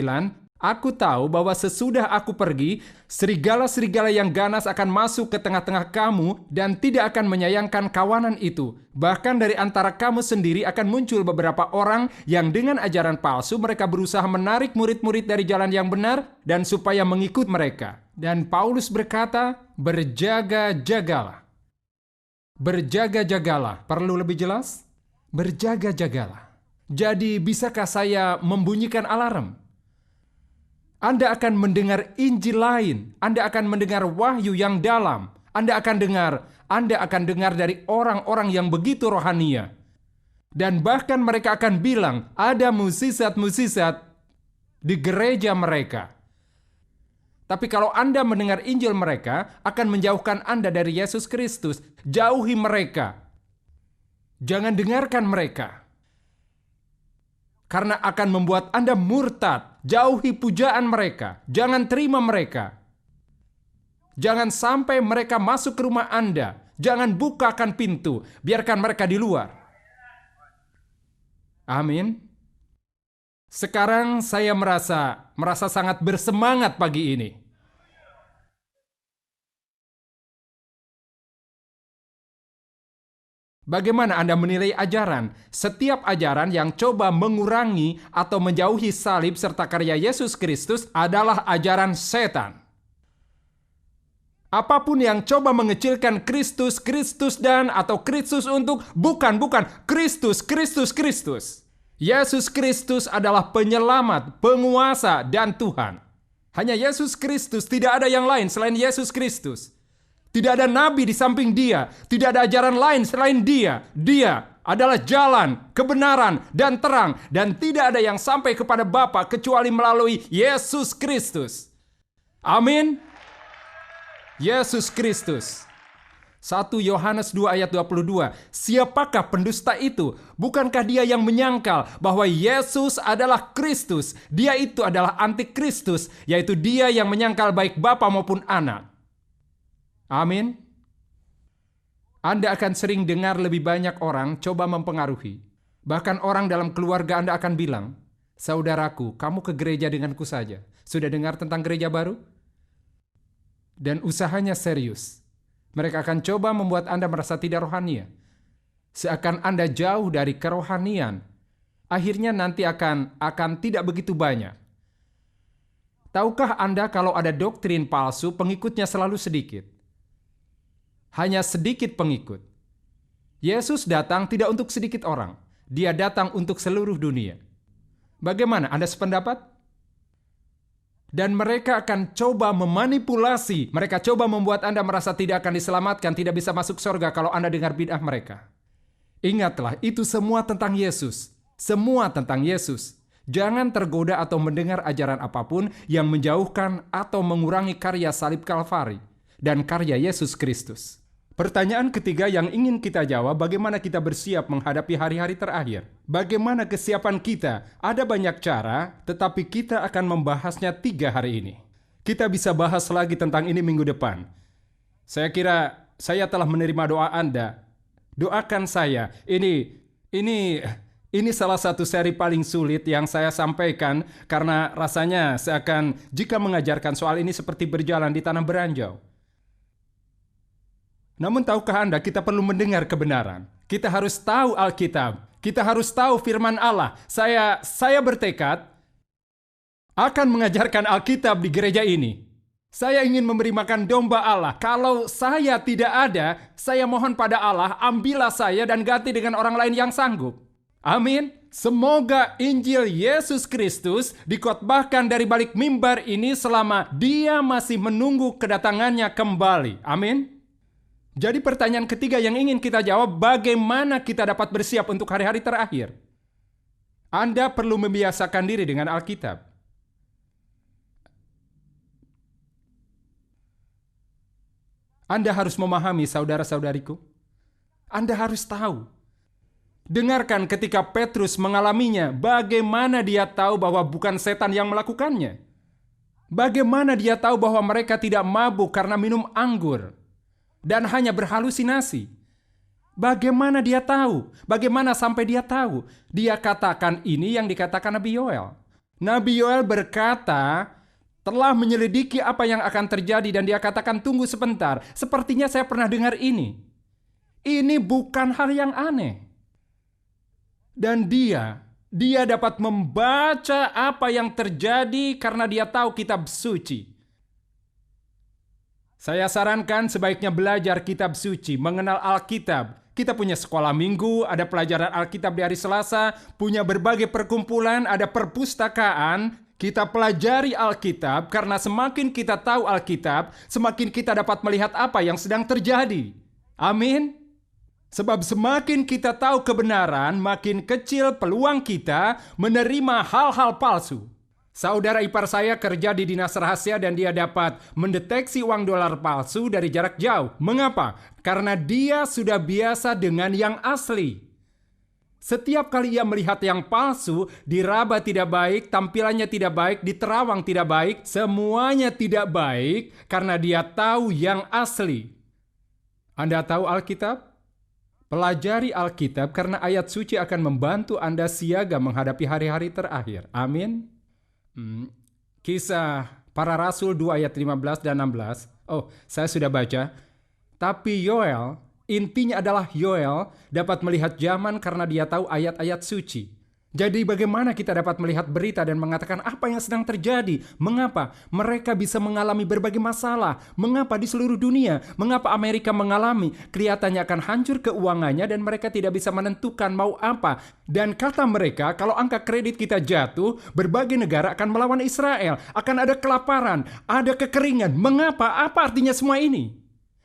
Aku tahu bahwa sesudah aku pergi, serigala-serigala yang ganas akan masuk ke tengah-tengah kamu dan tidak akan menyayangkan kawanan itu. Bahkan dari antara kamu sendiri akan muncul beberapa orang yang dengan ajaran palsu mereka berusaha menarik murid-murid dari jalan yang benar dan supaya mengikut mereka. Dan Paulus berkata, berjaga-jagalah. Berjaga-jagalah. Perlu lebih jelas? Berjaga-jagalah. Jadi bisakah saya membunyikan alarm? Anda akan mendengar Injil lain. Anda akan mendengar wahyu yang dalam. Anda akan dengar dari orang-orang yang begitu rohania. Dan bahkan mereka akan bilang, ada mukjizat-mukjizat di gereja mereka. Tapi kalau Anda mendengar Injil mereka, akan menjauhkan Anda dari Yesus Kristus. Jauhi mereka. Jangan dengarkan mereka. Karena akan membuat Anda murtad. Jauhi pujaan mereka. Jangan terima mereka. Jangan sampai mereka masuk ke rumah Anda. Jangan bukakan pintu. Biarkan mereka di luar. Amin. Sekarang saya merasa sangat bersemangat pagi ini. Bagaimana Anda menilai ajaran? Setiap ajaran yang coba mengurangi atau menjauhi salib serta karya Yesus Kristus adalah ajaran setan. Apapun yang coba mengecilkan Kristus, Kristus dan atau Kristus untuk bukan Kristus, Kristus, Kristus. Yesus Kristus adalah penyelamat, penguasa dan Tuhan. Hanya Yesus Kristus, tidak ada yang lain selain Yesus Kristus. Tidak ada nabi di samping Dia, tidak ada ajaran lain selain Dia. Dia adalah jalan, kebenaran, dan terang, dan tidak ada yang sampai kepada Bapa kecuali melalui Yesus Kristus. Amin. Yesus Kristus. 1 Yohanes 2 ayat 22. Siapakah pendusta itu? Bukankah dia yang menyangkal bahwa Yesus adalah Kristus? Dia itu adalah antikristus, yaitu dia yang menyangkal baik Bapa maupun Anak. Amin. Anda akan sering dengar lebih banyak orang coba mempengaruhi. Bahkan orang dalam keluarga Anda akan bilang, "Saudaraku, kamu ke gereja denganku saja. Sudah dengar tentang gereja baru?" Dan usahanya serius. Mereka akan coba membuat Anda merasa tidak rohani. Seakan Anda jauh dari kerohanian. Akhirnya nanti akan tidak begitu banyak. Tahukah Anda kalau ada doktrin palsu, pengikutnya selalu sedikit? Hanya sedikit pengikut. Yesus datang tidak untuk sedikit orang. Dia datang untuk seluruh dunia. Bagaimana? Anda sependapat? Dan mereka akan coba memanipulasi. Mereka coba membuat Anda merasa tidak akan diselamatkan, tidak bisa masuk surga kalau Anda dengar bid'ah mereka. Ingatlah, itu semua tentang Yesus. Semua tentang Yesus. Jangan tergoda atau mendengar ajaran apapun yang menjauhkan atau mengurangi karya salib Kalvari dan karya Yesus Kristus. Pertanyaan ketiga yang ingin kita jawab, bagaimana kita bersiap menghadapi hari-hari terakhir? Bagaimana kesiapan kita? Ada banyak cara, tetapi kita akan membahasnya 3 hari ini. Kita bisa bahas lagi tentang ini minggu depan. Saya kira saya telah menerima doa Anda. Doakan saya. Ini salah satu seri paling sulit yang saya sampaikan karena rasanya seakan jika mengajarkan soal ini seperti berjalan di tanah beranjau. Namun tahukah Anda, kita perlu mendengar kebenaran. Kita harus tahu Alkitab. Kita harus tahu firman Allah. Saya bertekad akan mengajarkan Alkitab di gereja ini. Saya ingin memberi makan domba Allah. Kalau saya tidak ada, saya mohon pada Allah, ambillah saya dan ganti dengan orang lain yang sanggup. Amin. Semoga Injil Yesus Kristus dikhotbahkan dari balik mimbar ini selama Dia masih menunggu kedatangannya kembali. Amin. Jadi pertanyaan ketiga yang ingin kita jawab, bagaimana kita dapat bersiap untuk hari-hari terakhir? Anda perlu membiasakan diri dengan Alkitab. Anda harus memahami, saudara-saudariku. Anda harus tahu. Dengarkan ketika Petrus mengalaminya, bagaimana dia tahu bahwa bukan setan yang melakukannya. Bagaimana dia tahu bahwa mereka tidak mabuk karena minum anggur dan hanya berhalusinasi. Bagaimana dia tahu? Bagaimana sampai dia tahu? Dia katakan ini yang dikatakan Nabi Yoel. Nabi Yoel berkata, telah menyelidiki apa yang akan terjadi dan dia katakan tunggu sebentar. Sepertinya saya pernah dengar ini. Ini bukan hal yang aneh. Dan dia dapat membaca apa yang terjadi karena dia tahu kitab suci. Saya sarankan sebaiknya belajar kitab suci, mengenal Alkitab. Kita punya sekolah minggu, ada pelajaran Alkitab di hari Selasa, punya berbagai perkumpulan, ada perpustakaan. Kita pelajari Alkitab karena semakin kita tahu Alkitab, semakin kita dapat melihat apa yang sedang terjadi. Amin. Sebab semakin kita tahu kebenaran, makin kecil peluang kita menerima hal-hal palsu. Saudara ipar saya kerja di dinas rahasia dan dia dapat mendeteksi uang dolar palsu dari jarak jauh. Mengapa? Karena dia sudah biasa dengan yang asli. Setiap kali ia melihat yang palsu, diraba tidak baik, tampilannya tidak baik, diterawang tidak baik, semuanya tidak baik karena dia tahu yang asli. Anda tahu Alkitab? Pelajari Alkitab karena ayat suci akan membantu Anda siaga menghadapi hari-hari terakhir. Amin. Kisah Para Rasul 2 ayat 15 dan 16. Oh, saya sudah baca. Tapi Yoel, intinya adalah Yoel dapat melihat zaman karena dia tahu ayat-ayat suci. Jadi bagaimana kita dapat melihat berita dan mengatakan apa yang sedang terjadi? Mengapa mereka bisa mengalami berbagai masalah? Mengapa di seluruh dunia? Mengapa Amerika mengalami? Kelihatannya akan hancur keuangannya dan mereka tidak bisa menentukan mau apa. Dan kata mereka, kalau angka kredit kita jatuh, berbagai negara akan melawan Israel. Akan ada kelaparan, ada kekeringan. Mengapa? Apa artinya semua ini?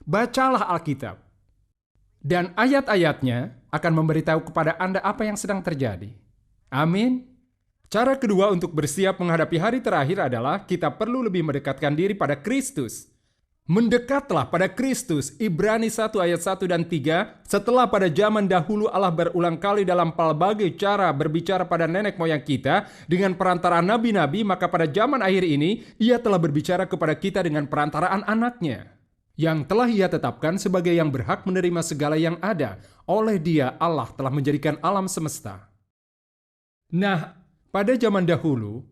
Bacalah Alkitab. Dan ayat-ayatnya akan memberitahu kepada Anda apa yang sedang terjadi. Amin. Cara kedua untuk bersiap menghadapi hari terakhir adalah kita perlu lebih mendekatkan diri pada Kristus. Mendekatlah pada Kristus. Ibrani 1 ayat 1 dan 3. Setelah pada zaman dahulu Allah berulang kali dalam pelbagai cara berbicara pada nenek moyang kita dengan perantaraan nabi-nabi, maka pada zaman akhir ini Ia telah berbicara kepada kita dengan perantaraan anaknya, yang telah Ia tetapkan sebagai yang berhak menerima segala yang ada. Oleh Dia Allah telah menjadikan alam semesta. Nah, pada zaman dahulu,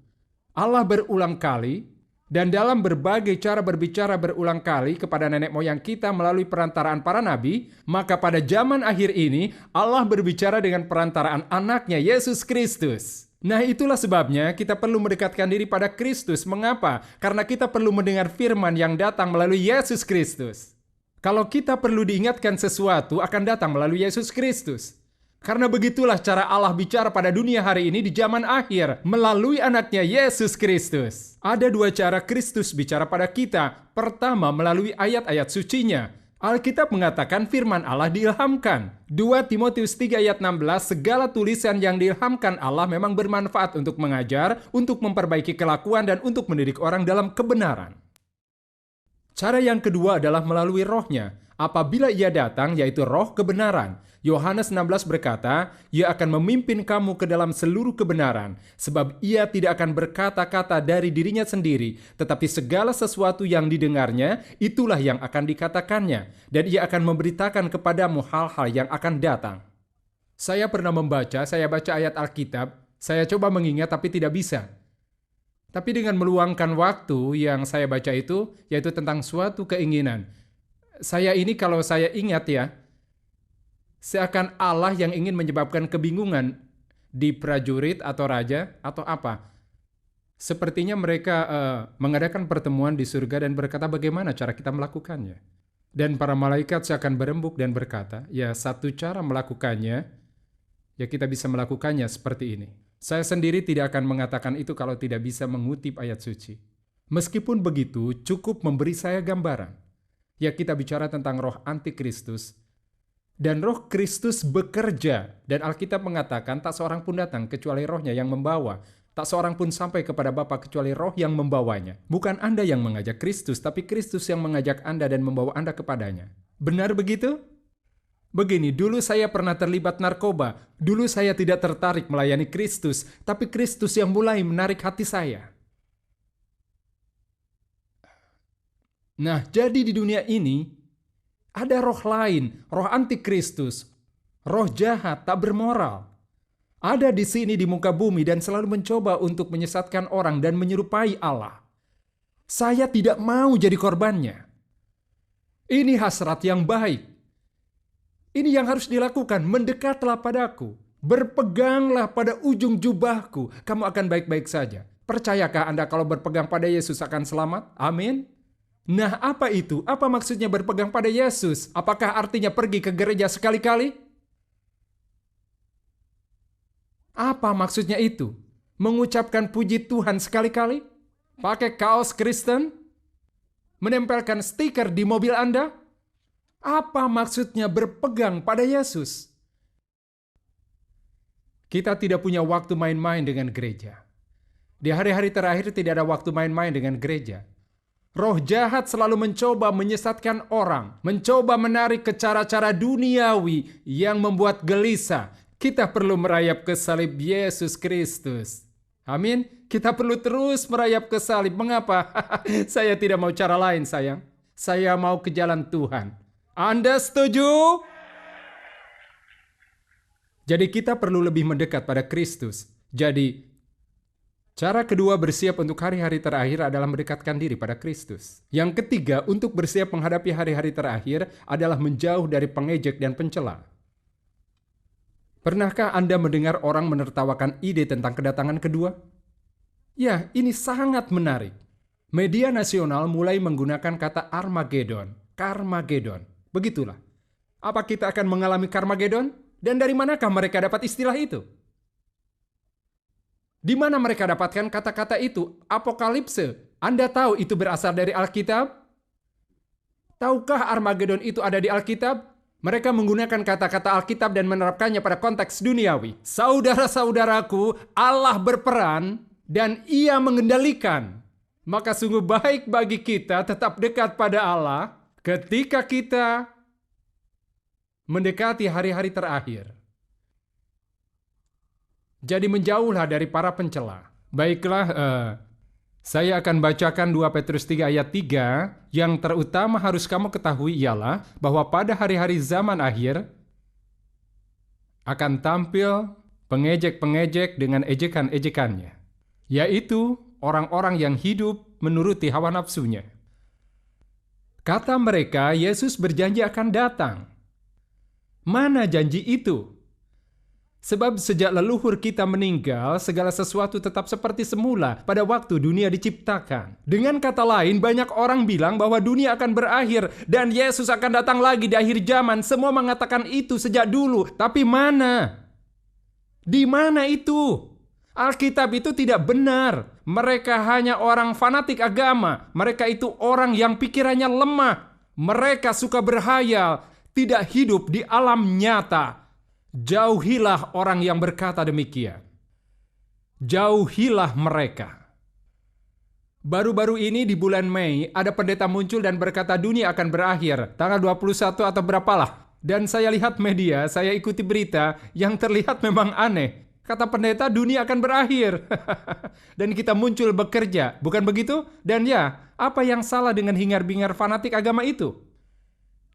Allah berulang kali dan dalam berbagai cara berbicara berulang kali kepada nenek moyang kita melalui perantaraan para nabi, maka pada zaman akhir ini Allah berbicara dengan perantaraan anaknya, Yesus Kristus. Nah, itulah sebabnya kita perlu mendekatkan diri pada Kristus. Mengapa? Karena kita perlu mendengar firman yang datang melalui Yesus Kristus. Kalau kita perlu diingatkan sesuatu, akan datang melalui Yesus Kristus. Karena begitulah cara Allah bicara pada dunia hari ini di zaman akhir, melalui anaknya Yesus Kristus. Ada dua cara Kristus bicara pada kita. Pertama, melalui ayat-ayat sucinya. Alkitab mengatakan firman Allah diilhamkan. 2 Timotius 3 ayat 16, segala tulisan yang diilhamkan Allah memang bermanfaat untuk mengajar, untuk memperbaiki kelakuan, dan untuk mendidik orang dalam kebenaran. Cara yang kedua adalah melalui rohnya. Apabila Ia datang, yaitu roh kebenaran. Yohanes 16 berkata, Ia akan memimpin kamu ke dalam seluruh kebenaran, sebab Ia tidak akan berkata-kata dari dirinya sendiri, tetapi segala sesuatu yang didengarnya, itulah yang akan dikatakannya, dan Ia akan memberitakan kepadamu hal-hal yang akan datang. Saya pernah saya baca ayat Alkitab, saya coba mengingat tapi tidak bisa. Tapi dengan meluangkan waktu yang saya baca itu, yaitu tentang suatu keinginan. Saya ini kalau saya ingat ya, seakan Allah yang ingin menyebabkan kebingungan di prajurit atau raja atau apa. Sepertinya mereka mengadakan pertemuan di surga dan berkata bagaimana cara kita melakukannya. Dan para malaikat seakan berembuk dan berkata, ya satu cara melakukannya, ya kita bisa melakukannya seperti ini. Saya sendiri tidak akan mengatakan itu kalau tidak bisa mengutip ayat suci. Meskipun begitu, cukup memberi saya gambaran. Ya kita bicara tentang roh antikristus. Dan roh Kristus bekerja. Dan Alkitab mengatakan tak seorang pun datang kecuali rohnya yang membawa. Tak seorang pun sampai kepada Bapa kecuali roh yang membawanya. Bukan Anda yang mengajak Kristus, tapi Kristus yang mengajak Anda dan membawa Anda kepadanya. Benar begitu? Begini, dulu saya pernah terlibat narkoba. Dulu saya tidak tertarik melayani Kristus, tapi Kristus yang mulai menarik hati saya. Nah, jadi di dunia ini, ada roh lain, roh antikristus, roh jahat, tak bermoral. Ada di sini di muka bumi dan selalu mencoba untuk menyesatkan orang dan menyerupai Allah. Saya tidak mau jadi korbannya. Ini hasrat yang baik. Ini yang harus dilakukan, mendekatlah padaku. Berpeganglah pada ujung jubahku, kamu akan baik-baik saja. Percayakah Anda kalau berpegang pada Yesus akan selamat? Amin. Nah, apa itu? Apa maksudnya berpegang pada Yesus? Apakah artinya pergi ke gereja sekali-kali? Apa maksudnya itu? Mengucapkan puji Tuhan sekali-kali? Pakai kaos Kristen? Menempelkan stiker di mobil Anda? Apa maksudnya berpegang pada Yesus? Kita tidak punya waktu main-main dengan gereja. Di hari-hari terakhir tidak ada waktu main-main dengan gereja. Roh jahat selalu mencoba menyesatkan orang, mencoba menarik ke cara-cara duniawi yang membuat gelisah. Kita perlu merayap ke salib Yesus Kristus. Amin. Kita perlu terus merayap ke salib. Mengapa? Saya tidak mau cara lain, sayang. Saya mau ke jalan Tuhan. Anda setuju? Jadi kita perlu lebih mendekat pada Kristus. Jadi, cara kedua bersiap untuk hari-hari terakhir adalah mendekatkan diri pada Kristus. Yang ketiga, untuk bersiap menghadapi hari-hari terakhir adalah menjauh dari pengejek dan pencela. Pernahkah Anda mendengar orang menertawakan ide tentang kedatangan kedua? Ya, ini sangat menarik. Media nasional mulai menggunakan kata Armageddon, Carmageddon. Begitulah. Apa kita akan mengalami Carmageddon? Dan dari manakah mereka dapat istilah itu? Di mana mereka dapatkan kata-kata itu? Apokalipse. Anda tahu itu berasal dari Alkitab? Tahukah Armageddon itu ada di Alkitab? Mereka menggunakan kata-kata Alkitab dan menerapkannya pada konteks duniawi. Saudara-saudaraku, Allah berperan dan Ia mengendalikan. Maka sungguh baik bagi kita tetap dekat pada Allah ketika kita mendekati hari-hari terakhir. Jadi menjauhlah dari para pencela. Baiklah, saya akan bacakan 2 Petrus 3 ayat 3. Yang terutama harus kamu ketahui ialah bahwa pada hari-hari zaman akhir akan tampil pengejek-pengejek dengan ejekan-ejekannya, yaitu orang-orang yang hidup menuruti hawa nafsunya. Kata mereka, Yesus berjanji akan datang. Mana janji itu? Sebab sejak leluhur kita meninggal, segala sesuatu tetap seperti semula pada waktu dunia diciptakan. Dengan kata lain, banyak orang bilang bahwa dunia akan berakhir dan Yesus akan datang lagi di akhir zaman. Semua mengatakan itu sejak dulu. Tapi mana? Di mana itu? Alkitab itu tidak benar. Mereka hanya orang fanatik agama. Mereka itu orang yang pikirannya lemah. Mereka suka berhayal, tidak hidup di alam nyata. Jauhilah orang yang berkata demikian. Jauhilah mereka. Baru-baru ini di bulan Mei, ada pendeta muncul dan berkata dunia akan berakhir. Tanggal 21 atau berapalah. Dan saya lihat media, saya ikuti berita yang terlihat memang aneh. Kata pendeta dunia akan berakhir. Dan kita muncul bekerja, bukan begitu? Dan ya, apa yang salah dengan hingar-bingar fanatik agama itu?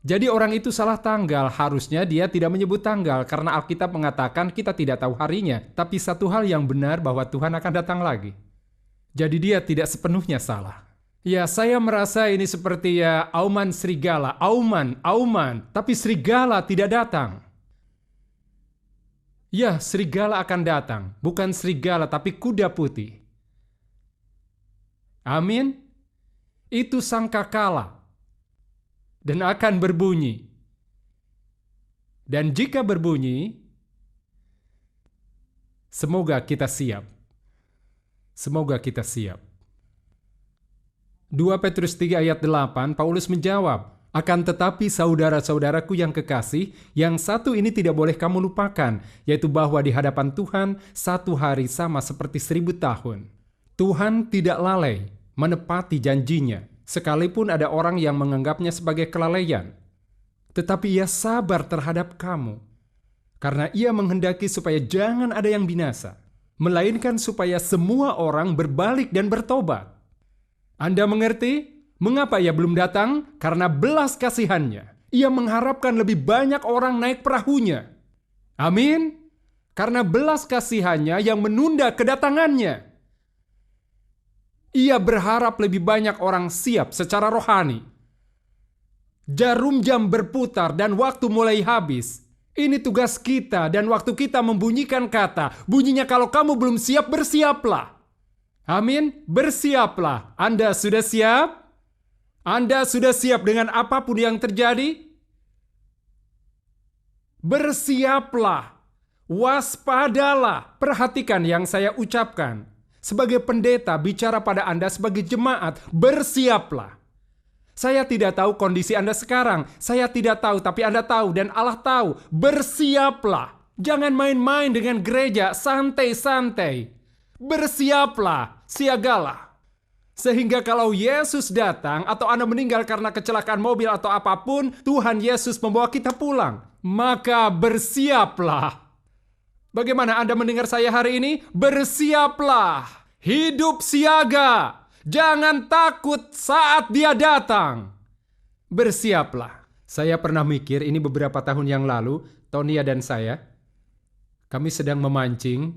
Jadi orang itu salah tanggal, harusnya dia tidak menyebut tanggal karena Alkitab mengatakan kita tidak tahu harinya. Tapi satu hal yang benar bahwa Tuhan akan datang lagi. Jadi dia tidak sepenuhnya salah. Ya, saya merasa ini seperti ya auman serigala, auman, tapi serigala tidak datang. Ya, serigala akan datang, bukan serigala tapi kuda putih. Amin. Itu sangkakala. Dan akan berbunyi. Dan jika berbunyi, semoga kita siap. Semoga kita siap. 2 Petrus 3 ayat 8, Paulus menjawab, akan tetapi saudara-saudaraku yang kekasih, yang satu ini tidak boleh kamu lupakan, yaitu bahwa di hadapan Tuhan, satu hari sama seperti 1000 tahun. Tuhan tidak lalai menepati janjinya, sekalipun ada orang yang menganggapnya sebagai kelalaian. Tetapi Ia sabar terhadap kamu, karena Ia menghendaki supaya jangan ada yang binasa, melainkan supaya semua orang berbalik dan bertobat. Anda mengerti? Mengapa Ia belum datang? Karena belas kasihan-Nya. Ia mengharapkan lebih banyak orang naik perahunya. Amin? Karena belas kasihan-Nya yang menunda kedatangannya. Ia berharap lebih banyak orang siap secara rohani. Jarum jam berputar dan waktu mulai habis. Ini tugas kita dan waktu kita membunyikan kata. Bunyinya kalau kamu belum siap, bersiaplah. Amin. Bersiaplah. Anda sudah siap? Anda sudah siap dengan apapun yang terjadi? Bersiaplah. Waspadalah. Perhatikan yang saya ucapkan. Sebagai pendeta bicara pada Anda sebagai jemaat, bersiaplah. Saya tidak tahu kondisi Anda sekarang. Saya tidak tahu, tapi Anda tahu dan Allah tahu. Bersiaplah. Jangan main-main dengan gereja, santai-santai. Bersiaplah, siagalah. Sehingga kalau Yesus datang atau Anda meninggal karena kecelakaan mobil atau apapun, Tuhan Yesus membawa kita pulang. Maka bersiaplah. Bagaimana Anda mendengar saya hari ini? Bersiaplah. Hidup siaga. Jangan takut saat Dia datang. Bersiaplah. Saya pernah mikir ini beberapa tahun yang lalu, Tonia dan saya. Kami sedang memancing,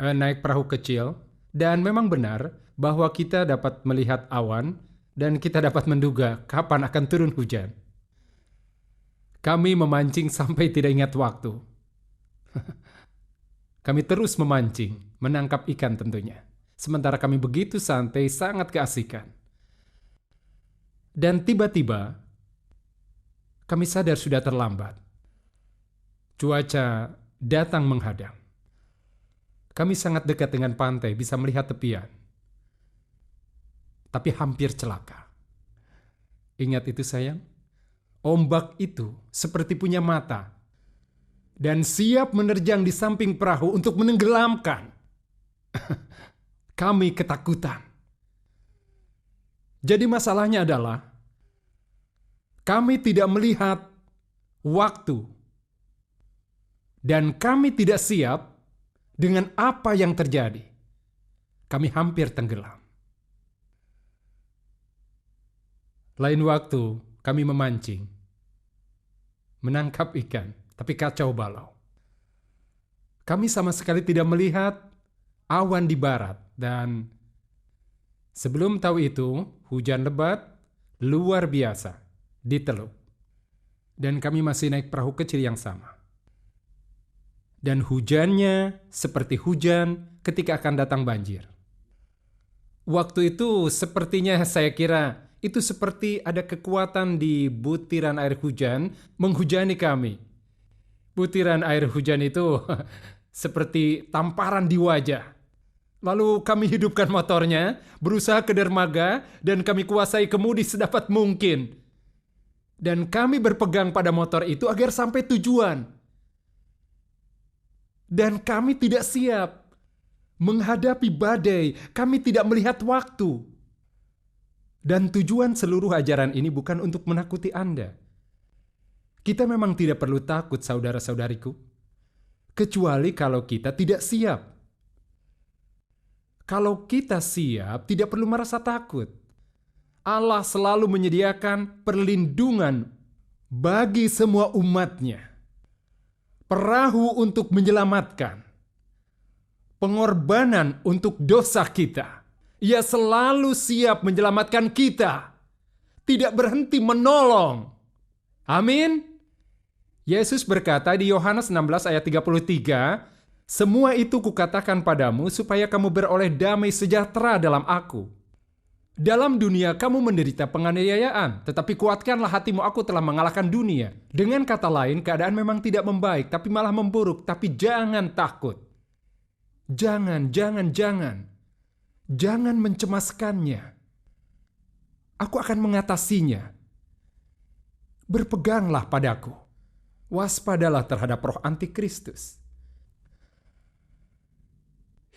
naik perahu kecil, dan memang benar bahwa kita dapat melihat awan dan kita dapat menduga kapan akan turun hujan. Kami memancing sampai tidak ingat waktu. Kami terus memancing, menangkap ikan tentunya. Sementara kami begitu santai, sangat keasikan. Dan tiba-tiba, kami sadar sudah terlambat. Cuaca datang menghadang. Kami sangat dekat dengan pantai, bisa melihat tepian. Tapi hampir celaka. Ingat itu sayang, ombak itu seperti punya mata dan siap menerjang di samping perahu untuk menenggelamkan. Kami ketakutan. Jadi masalahnya adalah kami tidak melihat waktu dan kami tidak siap dengan apa yang terjadi. Kami hampir tenggelam. Lain waktu kami memancing, menangkap ikan, tapi kacau balau. Kami sama sekali tidak melihat awan di barat, dan sebelum tahu itu, hujan lebat luar biasa di Teluk. Dan kami masih naik perahu kecil yang sama. Dan hujannya seperti hujan ketika akan datang banjir. Waktu itu sepertinya saya kira itu seperti ada kekuatan di butiran air hujan menghujani kami. Butiran air hujan itu seperti tamparan di wajah. Lalu kami hidupkan motornya, berusaha ke dermaga, dan kami kuasai kemudi sedapat mungkin. Dan kami berpegang pada motor itu agar sampai tujuan. Dan kami tidak siap menghadapi badai, kami tidak melihat waktu. Dan tujuan seluruh ajaran ini bukan untuk menakuti Anda. Kita memang tidak perlu takut, saudara-saudariku, kecuali kalau kita tidak siap. Kalau kita siap, tidak perlu merasa takut. Allah selalu menyediakan perlindungan bagi semua umatnya. Perahu untuk menyelamatkan. Pengorbanan untuk dosa kita. Ia selalu siap menyelamatkan kita. Tidak berhenti menolong. Amin. Yesus berkata di Yohanes 16 ayat 33, "Semua itu kukatakan padamu supaya kamu beroleh damai sejahtera dalam aku. Dalam dunia kamu menderita penganiayaan, tetapi kuatkanlah hatimu, aku telah mengalahkan dunia." Dengan kata lain, keadaan memang tidak membaik, tapi malah memburuk. Tapi jangan takut. Jangan mencemaskannya. Aku akan mengatasinya. Berpeganglah padaku. Waspadalah terhadap roh antikristus.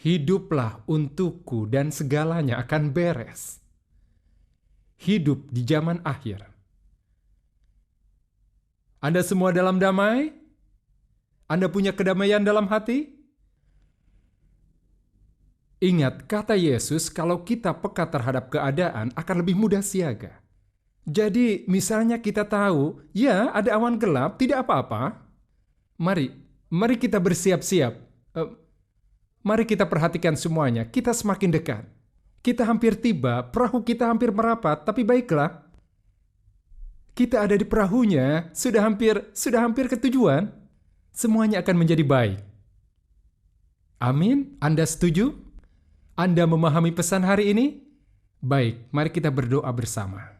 Hiduplah untukku dan segalanya akan beres. Hidup di zaman akhir. Anda semua dalam damai? Anda punya kedamaian dalam hati? Ingat kata Yesus, kalau kita peka terhadap keadaan akan lebih mudah siaga. Jadi misalnya kita tahu, ya ada awan gelap, tidak apa-apa. Mari kita bersiap-siap. Mari kita perhatikan semuanya, kita semakin dekat. Kita hampir tiba, perahu kita hampir merapat, tapi baiklah. Kita ada di perahunya, sudah hampir ke tujuan. Semuanya akan menjadi baik. Amin? Anda setuju? Anda memahami pesan hari ini? Baik, mari kita berdoa bersama.